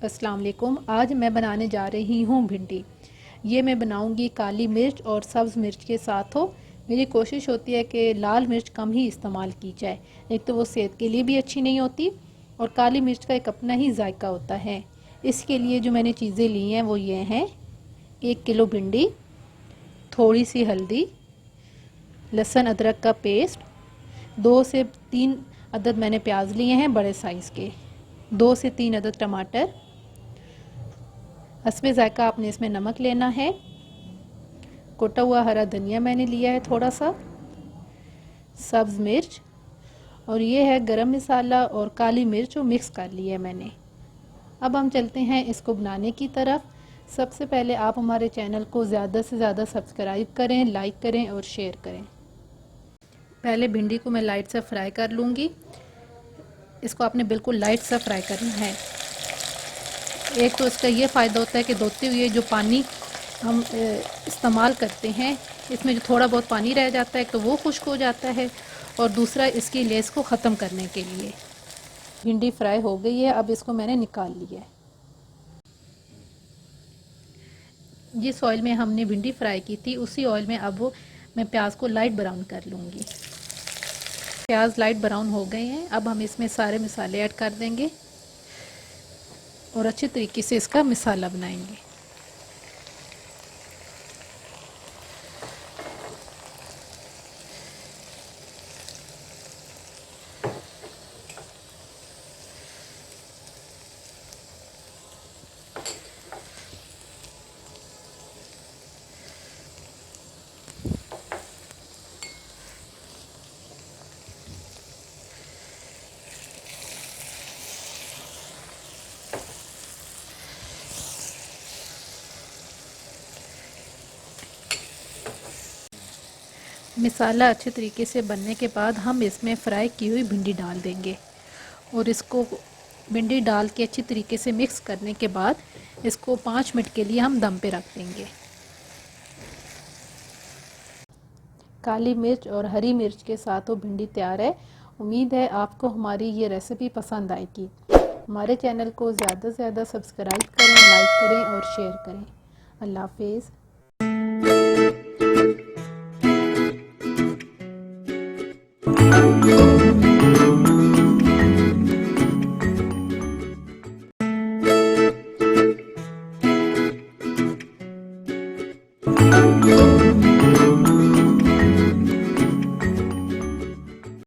अस्सलाम वालेकुम। आज मैं बनाने जा रही हूँ भिंडी। ये मैं बनाऊँगी काली मिर्च और सब्ज़ मिर्च के साथ हो। मेरी कोशिश होती है कि लाल मिर्च कम ही इस्तेमाल की जाए, एक तो वो सेहत के लिए भी अच्छी नहीं होती और काली मिर्च का एक अपना ही जायका होता है। इसके लिए जो मैंने चीज़ें ली हैं वो ये हैं: 1 किलो भिंडी, थोड़ी सी हल्दी, लहसुन अदरक का पेस्ट, 2 से 3 अदद मैंने प्याज लिए हैं बड़े साइज़ के, 2 से 3 अदद टमाटर, हस्बे जायका आपने इसमें नमक लेना है, कोटा हुआ हरा धनिया मैंने लिया है थोड़ा सा, सब्ज़ मिर्च, और ये है गरम मसाला और काली मिर्च जो मिक्स कर ली है मैंने। अब हम चलते हैं इसको बनाने की तरफ। सबसे पहले आप हमारे चैनल को ज़्यादा से ज़्यादा सब्सक्राइब करें, लाइक करें और शेयर करें। पहले भिंडी को मैं लाइट सा फ्राई कर लूँगी। इसको आपने बिल्कुल लाइट सा फ्राई करना है। एक तो इसका ये फ़ायदा होता है कि धोते हुए जो पानी हम इस्तेमाल करते हैं, इसमें जो थोड़ा बहुत पानी रह जाता है तो वो खुश्क हो जाता है, और दूसरा इसकी लेस को ख़त्म करने के लिए। भिंडी फ्राई हो गई है, अब इसको मैंने निकाल लिया है। जिस ऑयल में हमने भिंडी फ्राई की थी उसी ऑयल में अब मैं प्याज को लाइट ब्राउन कर लूँगी। प्याज लाइट ब्राउन हो गए हैं। अब हम इसमें सारे मसाले ऐड कर देंगे और अच्छे तरीके से इसका मसाला बनाएंगे। मसाला अच्छे तरीके से बनने के बाद हम इसमें फ्राई की हुई भिंडी डाल देंगे और इसको भिंडी डाल के अच्छी तरीके से मिक्स करने के बाद इसको 5 मिनट के लिए हम दम पे रख देंगे। काली मिर्च और हरी मिर्च के साथ वो भिंडी तैयार है। उम्मीद है आपको हमारी ये रेसिपी पसंद आएगी। हमारे चैनल को ज़्यादा से ज़्यादा सब्सक्राइब करें, लाइक करें और शेयर करें। अल्लाह हाफिज़।